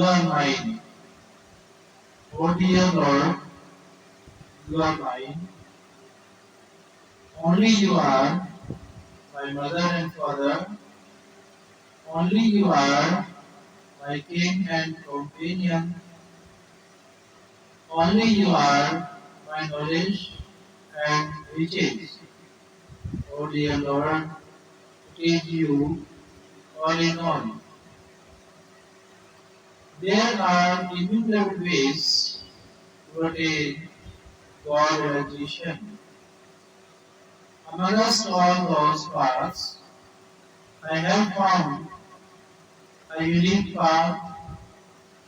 you are mine. O dear Lord, you are mine. Only you are my mother and father. Only you are my king and companion. Only you are my knowledge and riches. O dear Lord, it is you all in all. There are innumerable ways to attain God realization. Amongst all those paths, I have found a unique path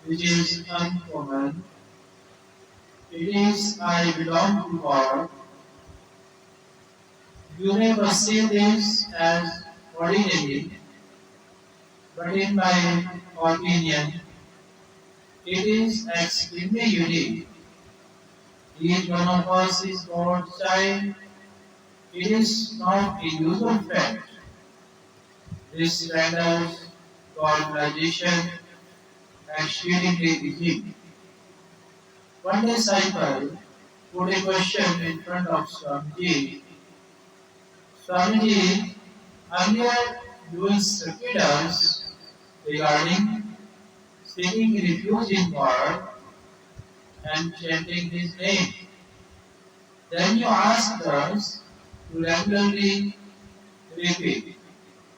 which is uncommon. It is I belong to God. You may perceive this as ordinary, but in my opinion, it is extremely unique. Each one of us is God's child. It is not a usual fact. This renders God realization exceedingly easy. One disciple put a question in front of Swamiji. Swamiji, earlier you instructed us regarding seeking refuge in God and chanting His name. Then you asked us to regularly repeat,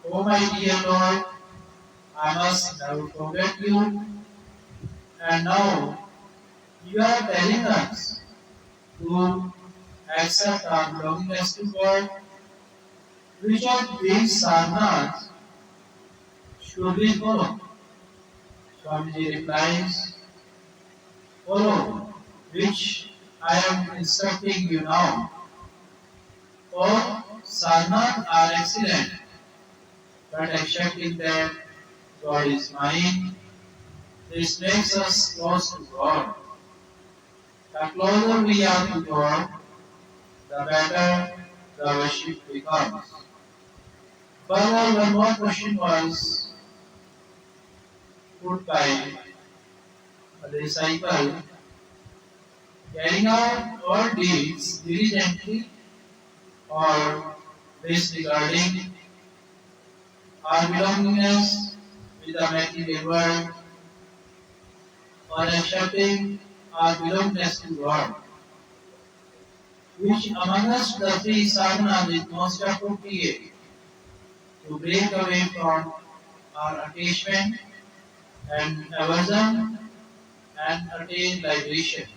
"Oh my dear Lord, I must never forget you." And now you are telling us to accept our belongingness to God. Which of these sadhanas should we follow? Swamiji replies, follow which I am instructing you now. All sadhanas are excellent, but accepting that God is mine, this makes us close to God. The closer we are to God, the better the worship becomes. Further, one more question was put by a disciple: carrying out all deeds diligently or disregarding our belongingness with the material world or accepting our belongingness to God. Which among us the three sadhanas is most appropriate to break away from our attachment and aversion and attain liberation?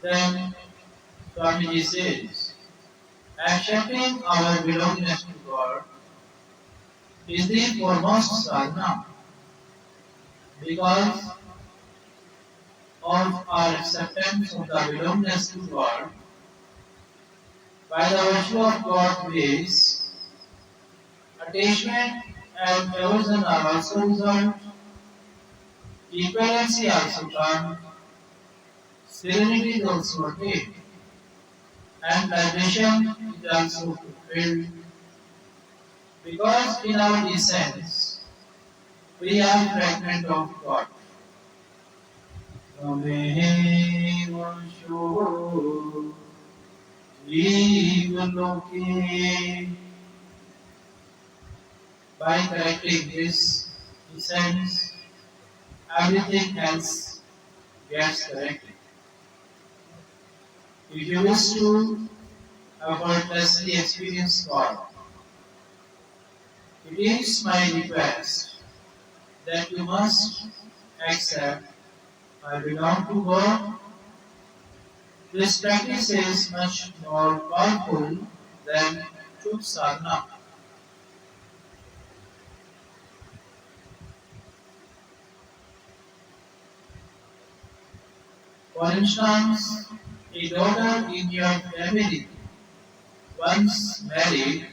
Then Swamiji says, accepting our belongingness to God is the foremost sadhana because of our acceptance of the belongingness to God. By the virtue of God's grace, attachment and aversion are also resolved, equivalency also comes, serenity is also attained, and liberation is also fulfilled because in our essence we are fragment of God. Tameheva Sho Jivaloke. By correcting this essence, everything else gets corrected. If you wish to effortlessly experience God, it is my request that you must accept I belong to God. This practice is much more powerful than Chuk Sadhana. For instance, a daughter in your family, once married,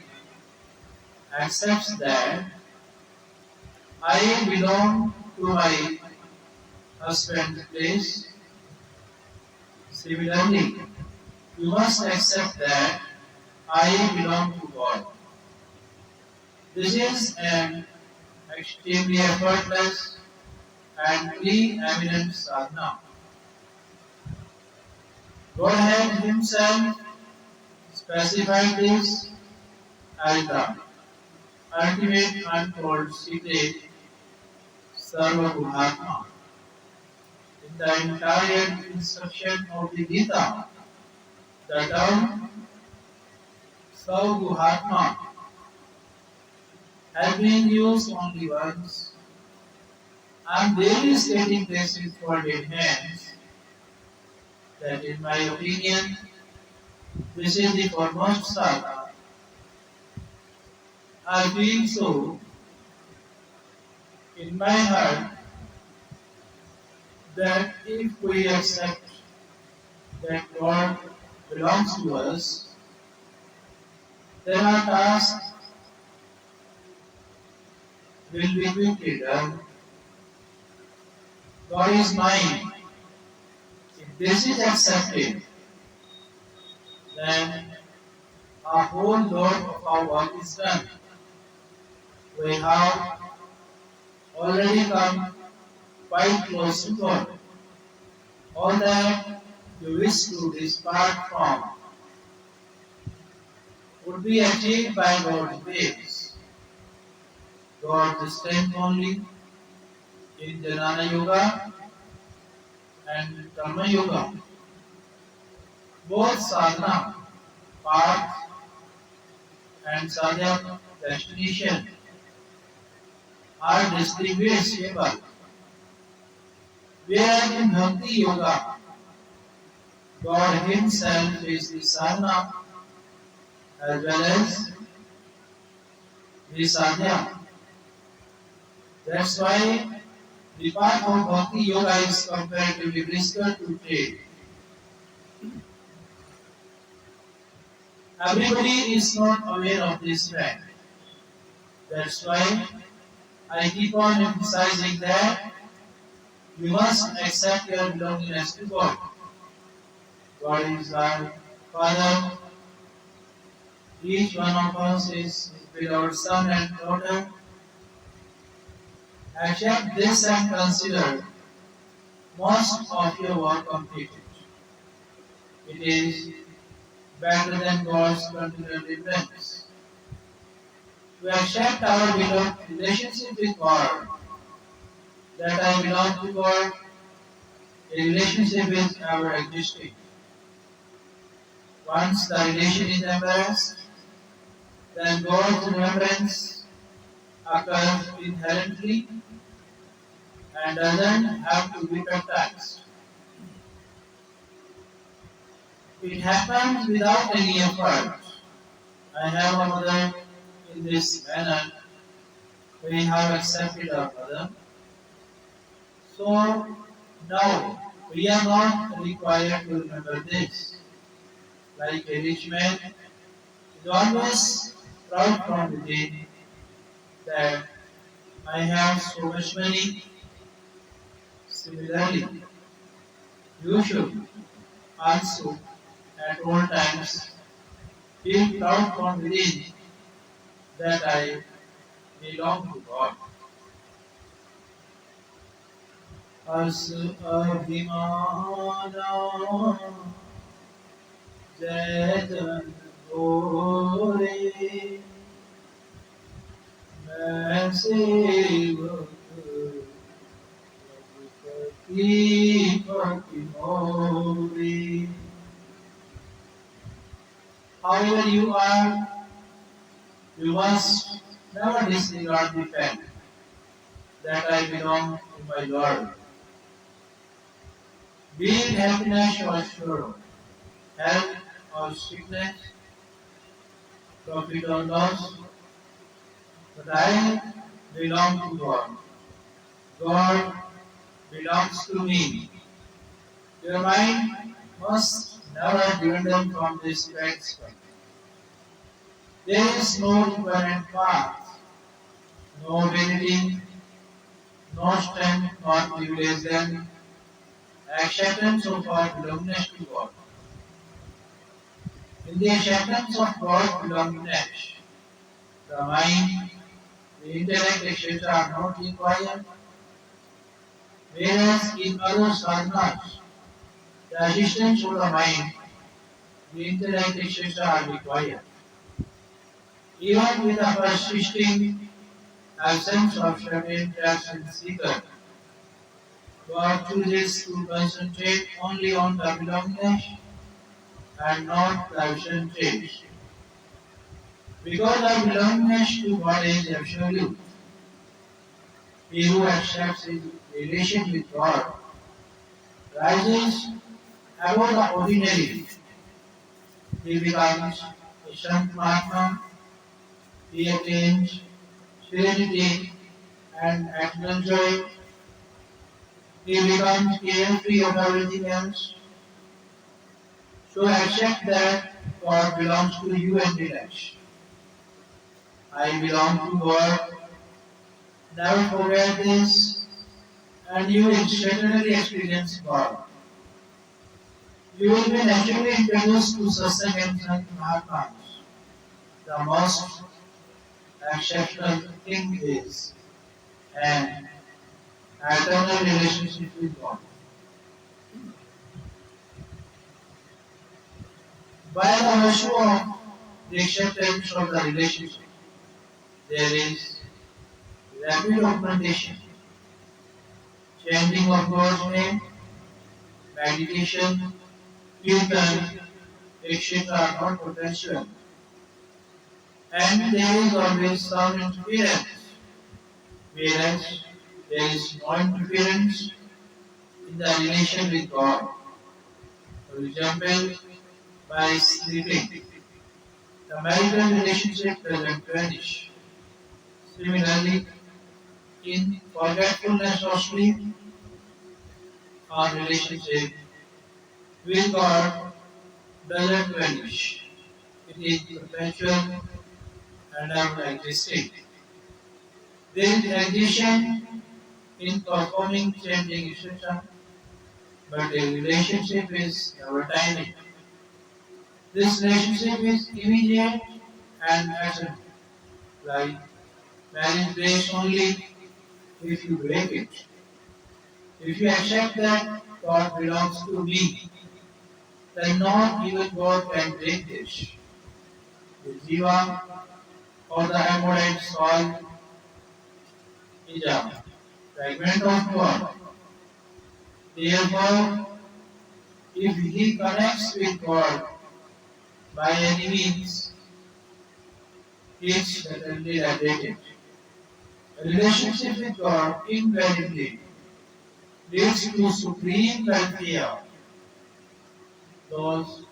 accepts that I belong to my husband's place. Similarly, you must accept that I belong to God. This is an extremely effortless and preeminent sadhana. Godhead himself specified this as the ultimate untold secret Sarvaguhatma. In the entire instruction of the Gita, the term Sarvaguhatma has been used only once. I am daily stating this with folded hands that in my opinion this is the foremost sadhana. I feel so in my heart that if we accept that God belongs to us, then our task will be quickly done. God is mine. If this is accepted, then our whole load of our work is done. We have already come quite close to God. All that you wish to depart from would be achieved by God's grace. God's strength only in Jnana Yoga and Karma Yoga. Both sadhana, path, and sadhya, destination, are distinguishable. Whereas in Bhakti Yoga, God Himself is the sadhana as well as the sadhya. That's why the path of Bhakti Yoga is comparatively brisker to take. Everybody is not aware of this fact. That's why I keep on emphasizing that you must accept your belongingness to God. God is our Father. Each one of us is His beloved son and daughter. Accept this and consider most of your work completed. It is better than God's continual deliverance. To accept our beloved relationship with God, that I belong to God, a relationship is ever existing. Once the relation is embraced, then God's remembrance occurs inherently and doesn't have to be practiced. It happens without any effort. I have a mother in this manner. We have accepted our mother. So now we are not required to remember this. Like a rich man is always proud from within that I have so much money. Similarly, you should also at all times feel proud from within that I belong to God. As Abhimana Jaitan Gore मैं सेवक रघुपति पति मोरे. However you are, you must never disregard the fact that I belong to my Lord. Be it happiness or sorrow, health or sickness, profit or loss, but I belong to God. God belongs to me. Your mind must never dwindle from this fact. There is no equivalent path, no ability, no strength, nor privilege than acceptance of our belongingness to God. In the acceptance of God's belongingness, the mind, the intellect, etc. are not required. Whereas in other sadhanas, the assistance of the mind, the intellect, etc. are required. Even with a persisting absence of certain tracks in seeker, God chooses to concentrate only on the belongingness and not the absent traits. Because the belongingness to God is absolute, he who accepts his relation with God rises above the ordinary. He becomes a Sant Mahatma, he attains serenity and eternal joy. He becomes carefree of everything else. So accept that God belongs to you and relax. I belong to God. Never forget this, and you will certainly experience God. You will be naturally introduced to Satsang and Sant Mahatmas. The most exceptional thing is an eternal relationship with God. By the virtue of the acceptance of the relationship, there is rapid augmentation, chanting of God's name, meditation, kirtan, etc. are not potential. And there is always some interference, whereas there is no interference in the relation with God. For example, by sleeping, the marital relationship doesn't vanish. Similarly, in forgetfulness of sleep, our relationship with God doesn't vanish. It is perpetual and ever existing. There is addition in performing, changing, etc. But a relationship is never tiny. This relationship is immediate and absolute. Like marriage breaks only if you break it. If you accept that God belongs to me, then not even God can break this. The jiva or the embodied soul is a fragment of God. Therefore, if he connects with God by any means, he is certainly liberated. A relationship with God invariably leads to supreme welfare. Those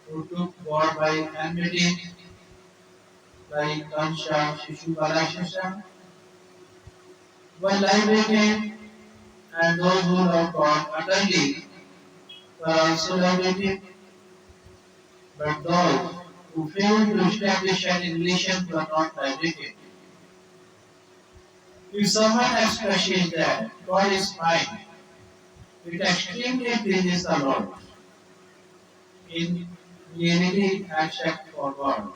who took God by enmity, like Kansha, Shishu, Balashasha, were liberated, and those who love God utterly were also liberated. But those who failed to establish any relation were not liberated. If someone expresses that God is mine, it extremely pleases the Lord. In reality, except for God,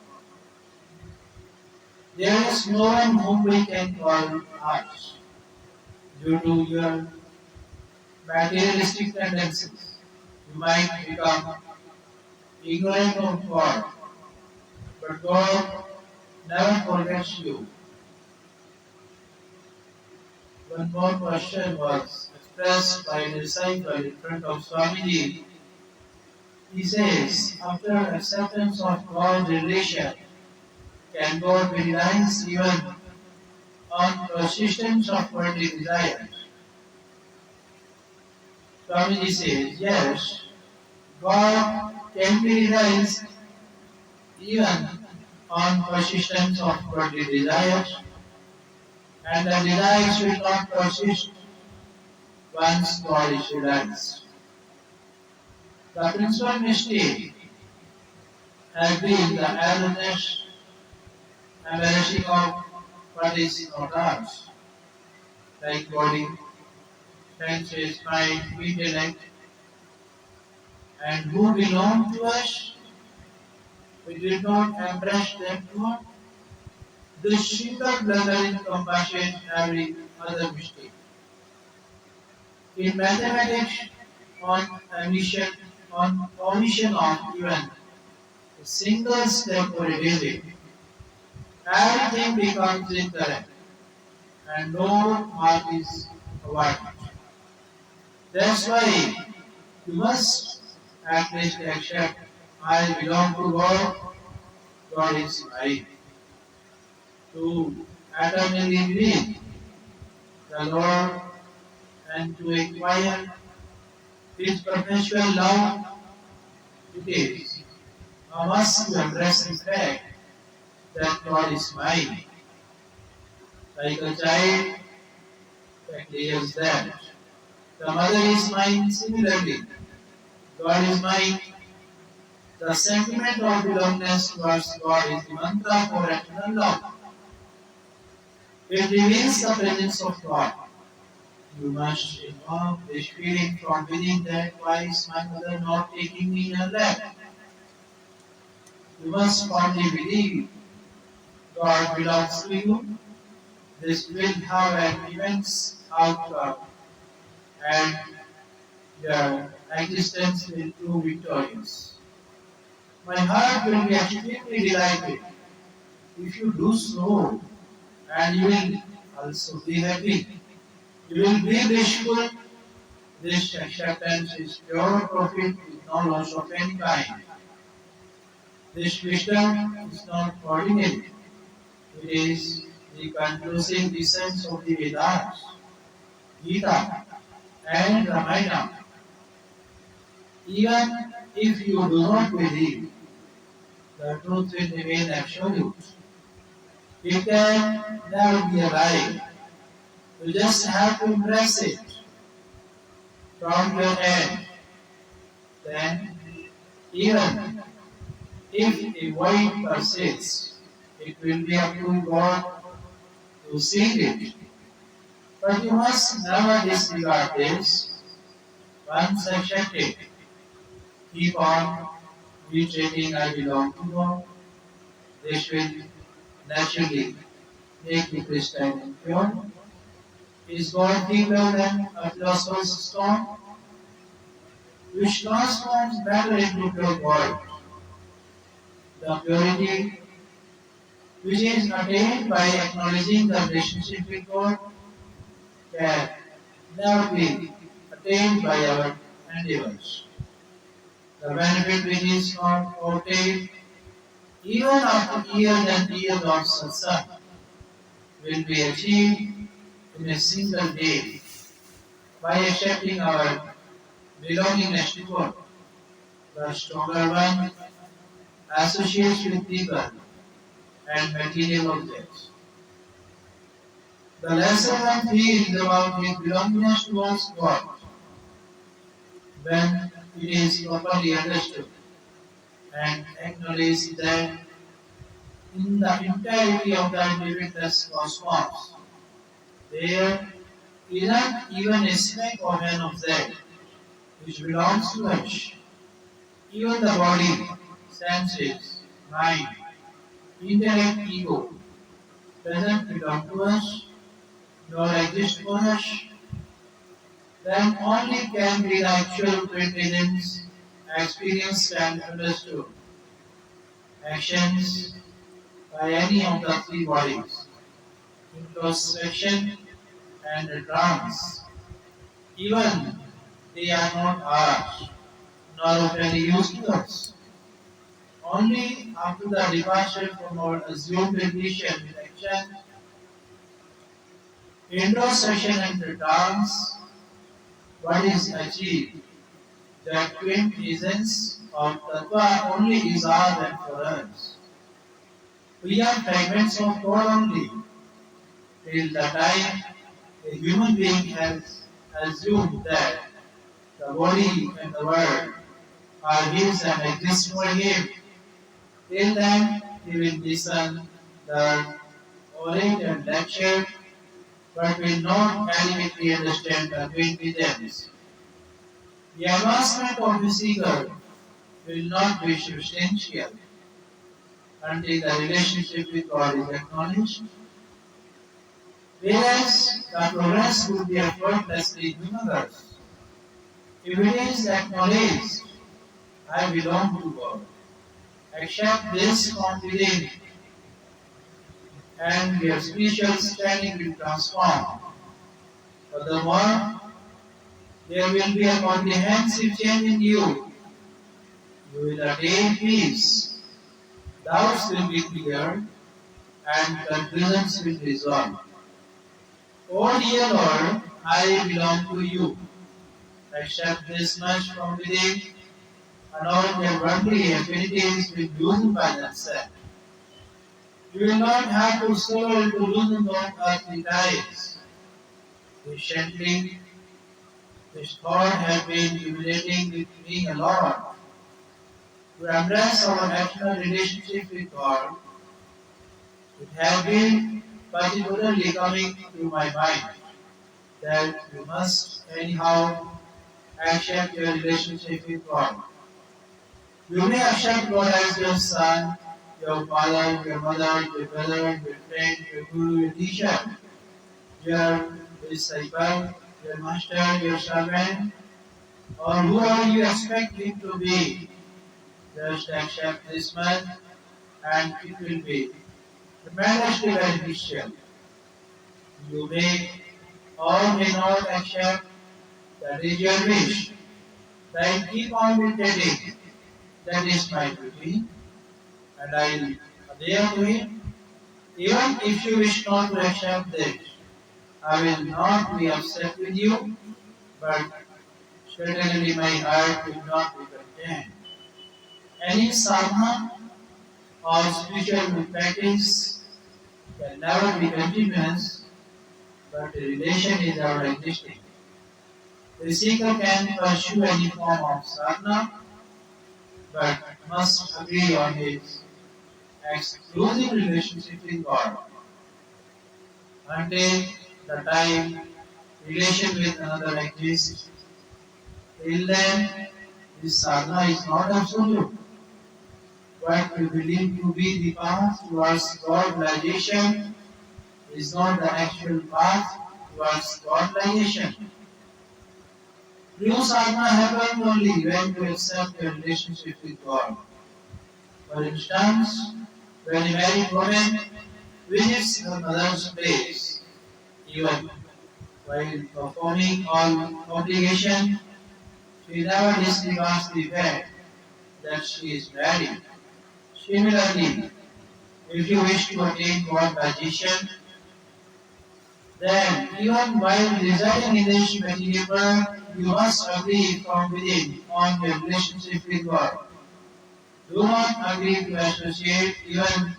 there is no one whom we can call ours due to your materialistic tendencies. You might become ignorant of God, but God never forgets you. One more question was expressed by a disciple in front of Swamiji. He says, after acceptance of God's relation, can God be reliant even on persistence of worldly desires? Swamiji says, yes, God can be realized even on persistence of worldly desires, and the desires will not persist once God is realized. The principal mistake has been the erroneous embarrassing of what is not ours, like body, senses, mind, intellect, and who belong to us. We did not embrace them too. This single blunder encompasses every other mistake. In mathematics, on omission, on omission of even a single step or a digit, everything becomes incorrect and no mark is awarded. That's why you must at least accept I belong to God, God is right. To eternally live the Lord and to acquire His perpetual love, it is a must to embrace the fact that God is mine. Like a child that clears that. The mother is mine similarly. God is mine. The sentiment of belongingness towards God is the mantra for eternal love. It reveals the presence of God. You must invoke this feeling from within that why is my mother not taking me in her lap? You must firmly believe God belongs to you. This will have an immense outcome and your existence will prove victorious. My heart will be extremely delighted if you do so, and you will also be happy. You will be blissful. This acceptance is pure profit with no loss of any kind. This wisdom is not ordinary. It is the conclusive essence of the Vedas, Gita, and Ramayana. Even if you do not believe, the truth will remain absolute. It can never be a lie. You just have to embrace it from your end. Then, even if a void persists, it will be up to God to seal it. But you must never disregard this. Once accepted, keep on reiterating I belong to God. This will naturally make you Christian and pure. Is God deeper than a philosopher's stone, which transforms matter into pure gold? The purity which is attained by acknowledging the relationship with God can never be attained by our endeavors. The benefit which is not obtained even after years and years of satsang will be achieved in a single day by accepting our belongingness to God. The stronger one associates with people and material objects. The lesser one feels about his belongingness towards God when it is properly understood and acknowledged that in the entirety of the limitless cosmos, there isn't even a speck of an object which belongs to us. Even the body, senses, mind, intellect, ego doesn't belong to us, nor exist for us. Then only can be the actual intelligence experienced and understood. Actions by any of the three bodies, introspection and a trance. Even they are not ours, nor of any use to us. Only after the departure from our assumed relation with action, introspection and the trance, what is achieved, that twin essence of Tattva only is ours and for us. We are fragments of God only, till the time a human being has assumed that the body and the world are his and exist for him. Till then, he will listen, learn, orate and lecture, but will not adequately understand the twin rhythms. The advancement of the seeker will not be substantial until the relationship with God is acknowledged, whereas the progress would be effortlessly humorous. If it is acknowledged, I belong to God, accept this from within, and your spiritual standing will transform. Furthermore, there will be a comprehensive change in you. You will attain peace. Doubts will be cleared, and confusions will resolve. Oh dear Lord, I belong to you. Accept this much from within, and all your worldly affinities will loosen by themselves. You will not have to struggle to loosen those earthly ties. Recently, this thought has been humiliating with me a lot. To embrace our natural relationship with God, it has been particularly coming to my mind that you must anyhow accept your relationship with God. You may accept God as your son, your father, your mother, your brother, your friend, your guru, your teacher, your disciple, your master, your servant, or whoever you expect him to be. Just accept this much and it will be tremendously beneficial. You may or may not accept, that is your wish. Then keep on meditating. That is my duty, and I'll adhere to it. Even if you wish not to accept this, I will not be upset with you, but certainly my heart will not be content. Any sadhana or spiritual practice can never be continuous, but a relation is ever existing. The seeker can pursue any form of sadhana, but must agree on his exclusive relationship with God until the time relation with another exists. Till then, this sadhana is not absolute. What we believe to be the path towards God-realization is not the actual path towards God-realization. True sadhana happens only when you accept your relationship with God. For instance, when a married woman visits her mother's place, even while performing all obligation, she never disregards the fact that she is married. Similarly, if you wish to attain God position, then even while residing in this material world, you must agree from within on your relationship with God. Do not agree to associate even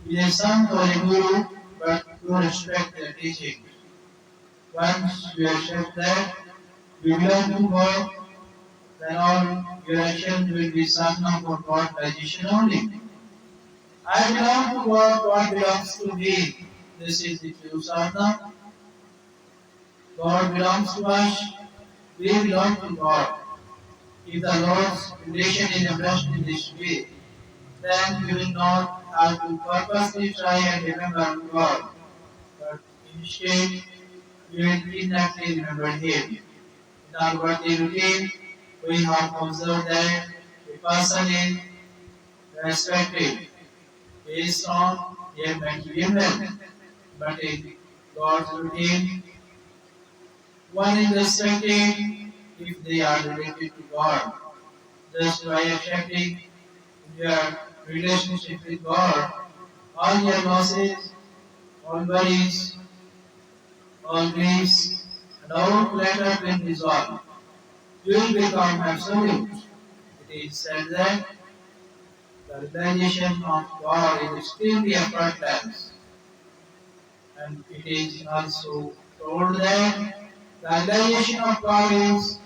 with a sant or a guru, but to respect their teaching. Once you accept that you belong to God, then all your actions will be sadhana for God position only. I belong to God, God belongs to me. This is the true sadhana. God belongs to us, we belong to God. If the Lord's relation is embraced in this way, then we will not have to purposely try and remember God, but instead we will innately remember Him. In our worldly routine, we have observed that a person is respected based on their material wealth, but in God's routine, one is respected if they are related to God. Just by accepting your relationship with God, all your losses, all worries, all griefs, and all clutter will dissolve. You will become absolute. It is said that the realization of God is extremely effortless, and it is also told that the realization of God is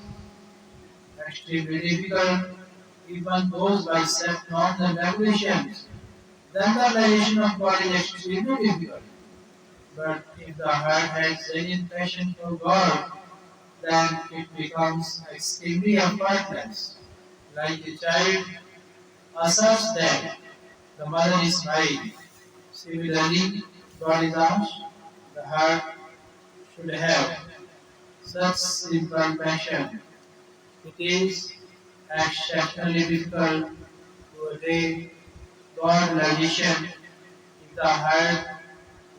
extremely difficult, even those by self-norms and regulations. Then the realization of God is extremely difficult. But if the heart has genuine passion for God, then it becomes extremely effortless. Like a child asserts that the mother is right. Similarly, God is asked, the heart should have such simple passion. It is exceptionally difficult to attain God realization if the heart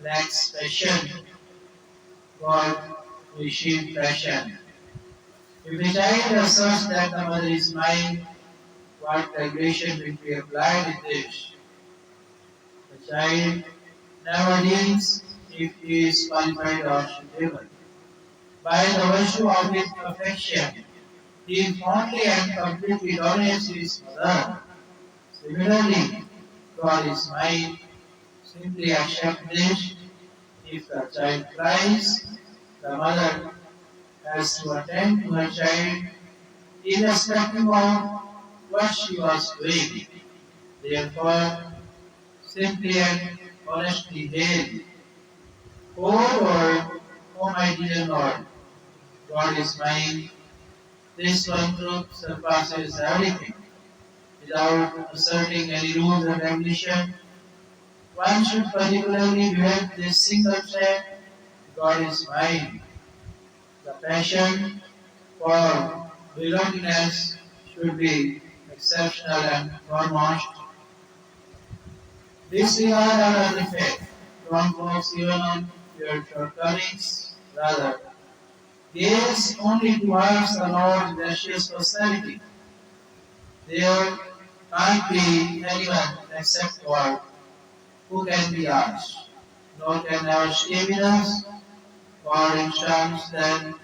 lacks passion. God receive passion. If the child asserts that the mother is mine, what regulation will be applied in this? The child never deems if he is qualified or suitable. By the virtue of his affection, he fondly and completely dominates his mother. Similarly, God is mine. Simply accept this. If the child cries, the mother has to attend to her child irrespective of what she was doing. Therefore, simply and honestly hail, O Lord, O my dear Lord, God is mine. This one truth surpasses everything. Without asserting any rules and regulation, one should particularly direct this single thread, God is mine. The passion for belongingness should be exceptional and foremost. Disregard all other faith. Don't focus even on your shortcomings. Rather, gaze only towards the Lord's gracious personality. There can't be anyone except God who can be ours. Nor can our evidence, for instance, that